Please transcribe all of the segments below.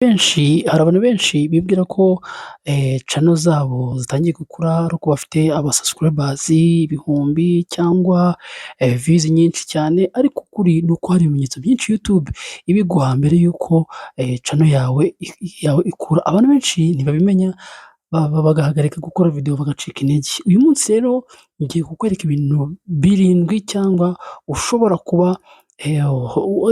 Hari abantu benshi bibwira ko channel zabo zitangiye gukura ari uko bafite aba-subscribers ibihumbi cyangwa views nyinshi cyane, ariko ukuri ni uko hari ibimenyetso byinshi YouTube ibiguha mbere y'uko channel yawe ikura. Abantu benshi ntibabimenya bagahagarika gukora video bagacika intege. Uyu munsi rero ngiye kukwereka ibintu birindwi cyangwa ushobora kuba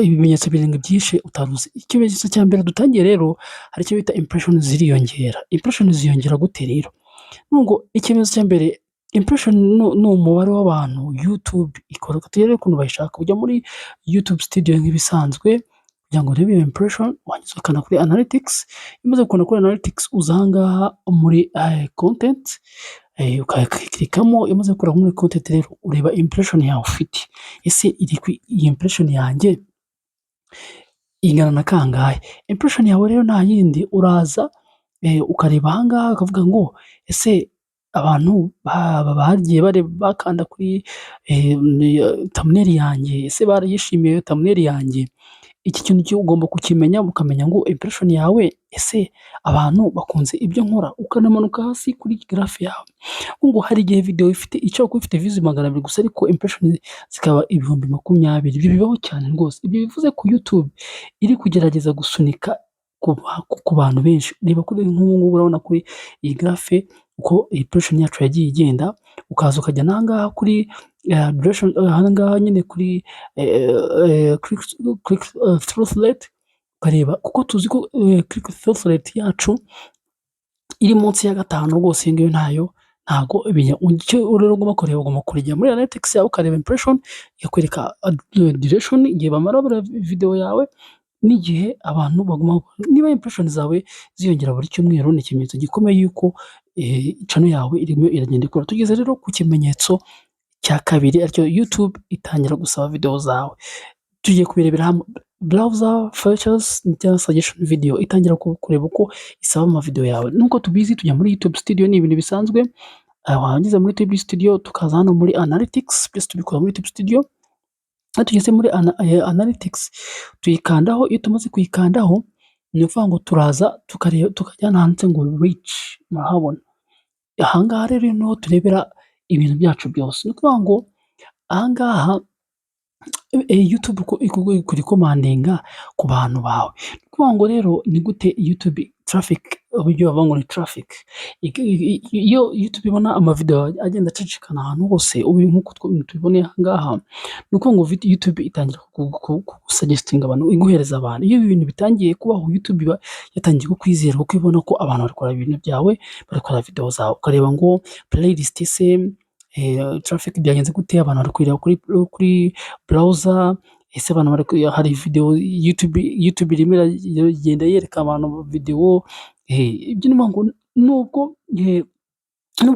ibimenyetso birindwi byinshi utari uzi. Ikimenyetso cya mbere dutangiye rero hari icyo bita impression ziriyongera. Impression ziyongera gute rero? Ngo ikimenyetso cya mbere, impression ni umubare w'abantu YouTube ikora. Turebe ukuntu bayishaka. Ujya muri YouTube studio nk'ibisanzwe kugira ngo urebe iyo impression, warangiza ukanda kuri analytics. Umaze gukanda kuri analytics uza aha ngaha muri content, ukaklikamo. Umaze gukora muri content rero ureba impression yawe ufite. Ese iyi impression yanjye ingana na kangahe? Impression yawe rero nta yindi, uraza ukareba aha ngaha ukavuga ngo ese abantu bagiye bakanda kuri thumbnail yanjye, ese barayishimiye thumbnail yanjye? Iki kintu ugomba kukimenya, ukamenya ngo impression yawe ese abantu bakunze ibyo nkora. Ukanamanuka hasi kuri graph yawe, ngo hari igihe video ishobora kuba ifite views 200 gusa ariko impression zikaba 20,000. Ibyo bibaho cyane rwose. Ibyo bivuze ko YouTube iri kugerageza gusunika ku bantu benshi. Reba kuri nk'ubu ngubu urabona kuri iyi graph uko impression yacu yagiye igenda, ukaza ukajya aha ngaha kuri duration, aha ngaha nyine kuri click through rate ukareba, kuko tuzi ko click through rate yacu iri munsi ya 5 rwose. Iyi ngiyo ntayo, ntago icyo rero ugomba kureba, ugomba kurejya muri analytics yawe ukareba impression, ikakwereka duration, igihe bamara video yawe n'igihe abantu baguma. Niba impression zawe ziyongera buri cyumweru ni ikimenyetso gikomeye yuko channel yawe irimo iragenda ikura. Tugeze rero ku kimenyetso cya kabiri, aricyo YouTube itangira gusaba video zawe. Tugiye kubirebera hamwe. Browser features cyangwa suggestion video itangira kureba uko isaba ama video yawe. Nuko tubizi tujya muri YouTube studio, ni ibintu bisanzwe. Warangiza muri YouTube studio tukaza hano muri analytics, byose tubikora muri YouTube studio. Tugeze muri analytics tuyikandaho. Iyo tumaze kuyikandaho ni ukuvuga ngo turaza tukajyana handitse ngo reach, murahabona. Aha ngaha rero niho turebera ibintu byacu byose. Ni ukuvuga ngo aha ngaha YouTube ikuri commandinga ku bantu bawe. Ni ukuvuga ngo rero ni gute YouTube traffic, uburyo bavuga ngo ni traffic. Iyo YouTube ibona amavideo agenda acicikana ahantu hose, ubu nk'uko tubiboneye aha ngaha, ni ukuvuga ngo YouTube itangira kugusuggestinga abantu, iguhereza abantu. Iyo ibi bintu bitangiye kubaho, YouTube iba yatangiye kukwizera kuko ibona ko abantu bakora ibintu byawe, bakora video zawe. Ukareba ngo playlist se traffic byagenze gute, abantu bari kureba kuri browser, ese abantu hari video YouTube irimo iragenda yereka abantu video. Ibyo ni ngo nubwo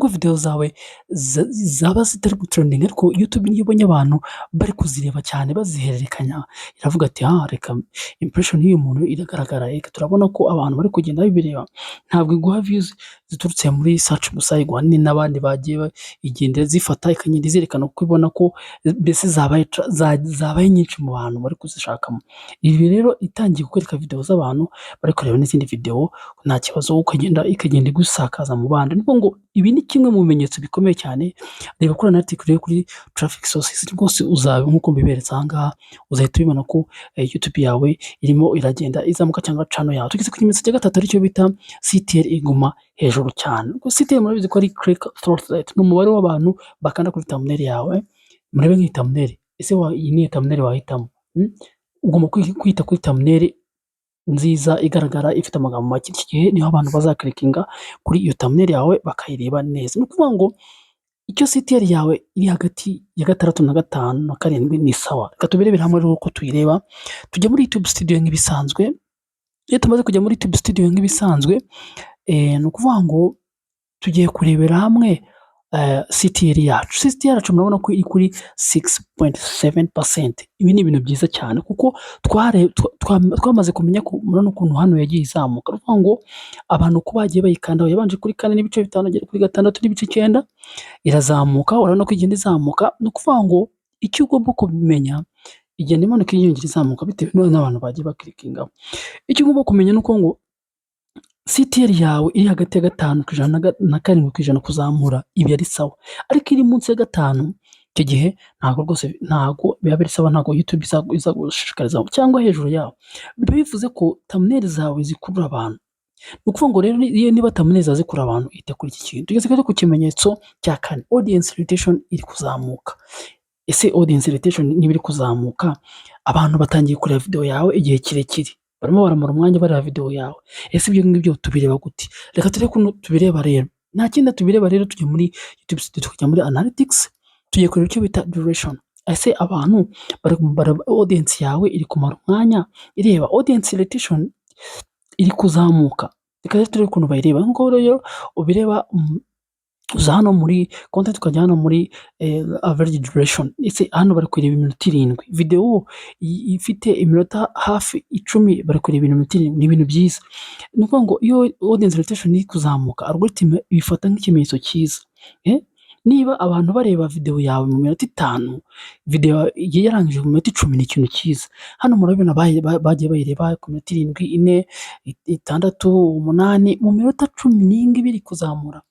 video zawe zaba zitari gutrending, ariko YouTube niyo ibonye abantu bari kuzireba cyane bazihererekanya, iravuga ati reka impression y'uyu muntu iragaragara, reka turabona ko abantu bari kugenda babireba. Ntabwo iguha views ziturutse muri search gusa, iguha n'abandi bagiye igenda zifata, ikagenda izerekana kuko ibona ko mbese zabaye nyinshi mu bantu bari kuzishakamo. Ibi rero itangiye kukwereka video z'abantu bari kureba n'izindi video, nta kibazo ikagenda igusakaza mu bandi. Niko ngo ibi ni kimwe mu bimenyetso bikomeye cyane. Reba kuri analytics, reba kuri traffic sources rwose, uzabe nk'uko mbiberetse aha ngaha, uzahita ubibona ko YouTube yawe irimo iragenda izamuka cyangwa channel yawe. Tugeze ku kimenyetso cya gatatu, aricyo bita CTR iguma hejuru cyane. CTR murabizi ko ari click through rate, ni umubare w'abantu bakanda kuri thumbnail yawe. Murebe nk'iyi thumbnail, ese iyi ni thumbnail wahitamo? Ugomba kwita kuri thumbnail nziza igaragara ifite amagambo make. Iki gihe niho abantu bazaklikinga kuri iyo thumbnail yawe bakayireba neza. Ni ukuvuga ngo icyo CTR yawe iri hagati ya 6 na 5 na 7 ni sawa. Reka tubirebere hamwe rero uko tuyireba. Tujya muri YouTube studio nk'ibisanzwe. Iyo tumaze kujya muri YouTube studio nk'ibisanzwe, ni ukuvuga ngo tugiye kurebera hamwe CTR yacu. CTR yacu murabona ko iri kuri 6.7%. Ibi ni ibintu byiza cyane kuko twamaze kumenya ko murabona ukuntu hano yagiye izamuka. Ni ukuvuga ngo abantu ko bagiye bayikandaho, yabanje kuri 4.5 agera kuri 6.9, irazamuka. Urabona ko igenda izamuka. Ni ukuvuga ngo icyo ugomba kubimenya, igenda imanuka yiyongera izamuka bitewe n'abantu bagiye bakilikingaho. Icyo ugomba kumenya ni uko ngo CTR yawe iri hagati ya 5% na 7% kuzamura iba ari sawa, ariko iri munsi ya 5 icyo gihe ntabwo rwose ntabwo biba biri sawa, ntabwo YouTube izagushishikariza cyangwa hejuru yaho. Biba bivuze ko thumbnail zawe zikurura abantu. Ni ukuvuga ngo rero niba thumbnail zawe zikurura abantu ite kuri iki kintu. Tugeze ku kimenyetso cya kane, audience retention iri kuzamuka. Ese audience retention niba iri kuzamuka, abantu batangiye kureba video yawe igihe kirekire, barimo baramara umwanya bareba video yawe. Ese ibyo ngibyo tubireba gute? Reka turebe ukuntu tubireba rero. Nta kindi tubireba rero, tujya muri YouTube studio, tukajya muri analytics, tugiye kureba icyo bita duration. Ese abantu audience yawe iri kumara umwanya ireba, audience retention iri kuzamuka. Reka turebe ukuntu bayireba. Nk'uko rero ubireba, uza hano muri content, ukajya hano muri average duration. Ese hano bari kureba iminota 7, video ifite iminota hafi 10 bari kureba iminota 7. Ni ibintu byiza. Ni ukuvuga ngo iyo audience retention iri kuzamuka, algorithm ibifata nk'ikimenyetso cyiza. Niba abantu bareba video yawe mu minota 5, video yarangije mu minota 10, ni ikintu cyiza. Hano murabibona bagiye bayireba ku minota 7, 4, 6, 8, mu minota 10 biri kuzamura.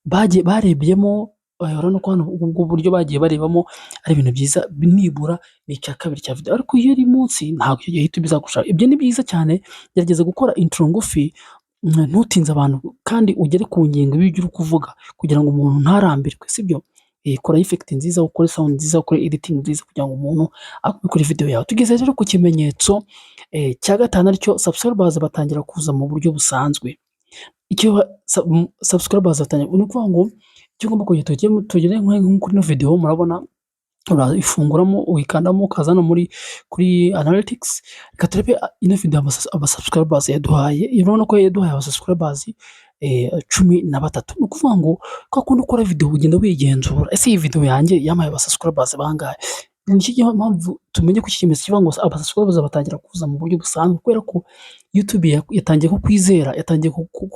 Barebyemo, urabona ko hano ubwo buryo bagiye barebamo ari ibintu byiza, nibura ni icya kabiri cya video. Ariko iyo iri munsi ntabwo icyo gihe YouTube izagushaka. Ibyo ni byiza cyane. Gerageza gukora intro ngufi, ntutinze abantu kandi ugere ku ngingo y'ibyo uri kuvuga kugira ngo umuntu ntarambirwe, sibyo? Kora effect nziza, ukore sound nziza, ukore editing nziza kugira ngo umuntu akube kuri video yawe. Tugeze rero ku kimenyetso cya 5, aricyo subscribers batangira kuza mu buryo busanzwe. Icyo subscribers batangira, ni ukuvuga ngo icyo ugomba kujya tugere nko kuri ino video, murabona urayifunguramo, uyikandamo, ukaza no kuri analytics. Reka turebe ino video aba subscribers yaduhaye. Urabona ko yaduhaye aba subscribers 13. Ni ukuvuga ngo kwa kundi ukora video ugenda wigenzura, ese iyi video yanjye yampaye aba subscribers bangahe? Ni iki mpamvu tumenye ko iki kimenyetso kivuga ngo aba subscribers batangira kuza mu buryo busanzwe, kubera ko YouTube yatangiye kukwizera, yatangiye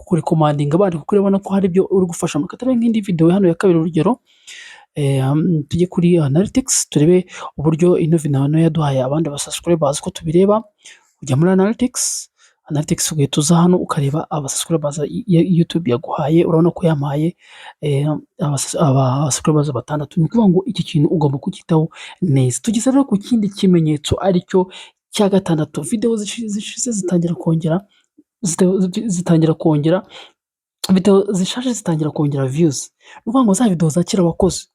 kurekomandinga abandi, kuko urabona ko hari ibyo uri gufasha. Reka turebe nk'indi video hano ya kabiri, urugero tujye kuri analytics, turebe uburyo ino video nayo yaduhaye abandi aba subscribers ko tubireba. Ujya muri analytics ugahita uza hano ukareba aba subscribers YouTube yaguhaye. Urabona ko yampaye aba subscribers 6. Ni ukuvuga ngo iki kintu ugomba kucyitaho neza. Tugeze rero ku kindi kimenyetso, aricyo cya 6, video zishize zitangira kongera video zishaje zitangira kongera views. Ni ukuvuga ngo za video za kera wakoze,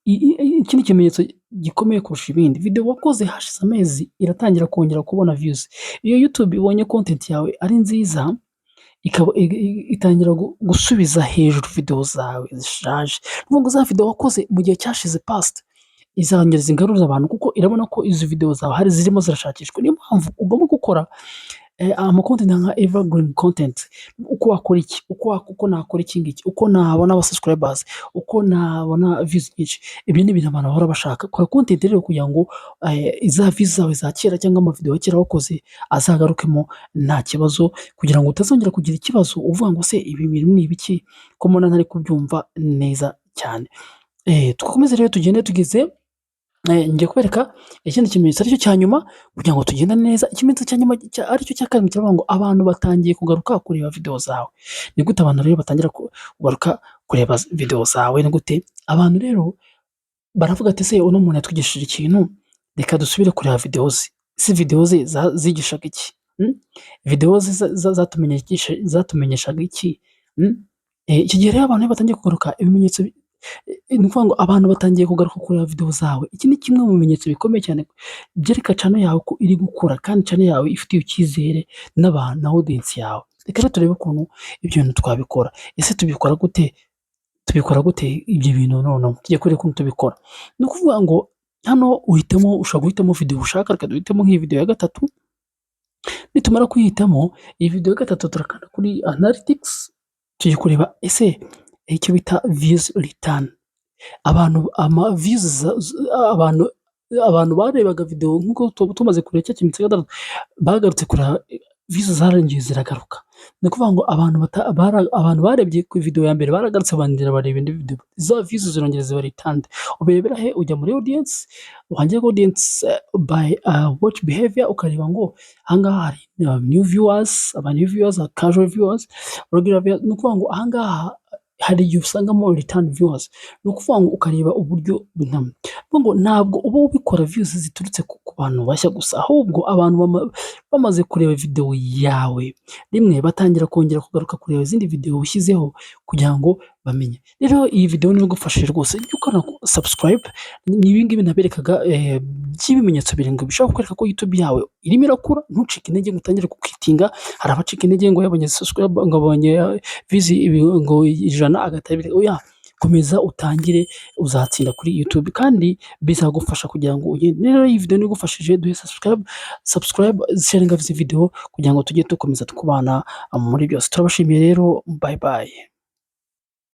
iki ni ikimenyetso gikomeye kurusha ibindi. Video wakoze hashize amezi iratangira kongera kubona views. Iyo YouTube ibonye content yawe ari nziza, itangira gusubiza hejuru video zawe zishaje. Ni ukuvuga ngo za video wakoze mu gihe cyashize past izongera zingaruza abantu, kuko irabona ko izo video zawe hari zirimo zirashakishwa. Niyo mpamvu ugomba gukora ama content nka evergreen content. Uko wakora iki, uko nakora iki ngiki, uko nabona aba subscribers, uko nabona views nyinshi. Ibyo ni ibintu abantu bahora bashaka. Kora content rero kugira ngo iza views zawe za kera cyangwa ama video ya kera wakoze azagarukemo nta kibazo, kugira ngo utazongera kugira ikibazo uvuga ngo se ibi bintu ni ibiki ko mbona ntari kubyumva neza cyane. Tukomeze rero tugende tugeze, ngiye kubereka ikindi kimenyetso aricyo cya nyuma kugira ngo tugendane neza. Ikimenyetso cya nyuma aricyo cya 7 kiravuga ngo abantu batangiye kugaruka kureba video zawe. Ni gute abantu rero batangira kugaruka kureba video zawe? Ni gute abantu rero baravuga ati se uno muntu yatwigishije ikintu, reka dusubire kureba video ze. Si video ze zigishaga iki? Video ze zatumenyeshaga iki? Icyo gihe rero abantu batangiye kugaruka, ibimenyetso ni ukuvuga ngo abantu batangiye kugaruka kureba video zawe. Iki ni kimwe mu bimenyetso bikomeye cyane byereka channel yawe ko iri gukura, kandi channel yawe ifitiye icyizere n'abantu na audience yawe. Reka turebe ukuntu ibyo bintu twabikora. Ese tubikora gute? Ibyo bintu noneho tujye kureba ukuntu tubikora. Ni ukuvuga ngo hano ushobora guhitamo video ushaka. Reka duhitemo nk'iyi video ya 3. Nitumara kuyihitamo iyi video ya 3, turakanda kuri analytics, tujye kureba ese icyo bita views return. Abantu barebaga video nk'uko tumaze kureba cya kimenyetso cya 6 bagarutse kureba views zarangiye ziragaruka. ni ukuvuga ngo abantu barebye ku video ya mbere baragarutse bongera bareba indi video, za views zirongera ziba returned. Ubirebera he? Ujya muri audience, wajya audience by watch behavior, ukareba ngo aha ngaha hari new viewers, new viewers, casual viewers, regular viewers. Ni ukuvuga ngo aha ngaha hari igihe usangamo return viewers, ni ukuvuga ngo ukareba uburyo ngo ntabwo uba ubikora views ziturutse ku bantu bashya gusa, ahubwo abantu bamaze kureba video yawe rimwe batangira kongera kugaruka kureba izindi video ushyizeho kugira ngo bamenye. Rero iyi video niyo igufashije rwose, jya ukora subscribe. Ni ibi ngibi naberekaga by'ibimenyetso birindwi bishobora kukwereka ko YouTube yawe irimo irakura. Ntucike intege ngo utangire kukitinga. Hari abacika intege ngo yabonye subscribe, ngo abonye views ngo 100 agahita abireka. Oya, komeza utangire, uzatsinda kuri YouTube kandi bizagufasha kugira ngo ugende. Rero iyi video niyo igufashije, duhe subscribe, sharinga izi video kugira ngo tujye dukomeza tukubana muri byose. Turabashimiye rero, bye bye.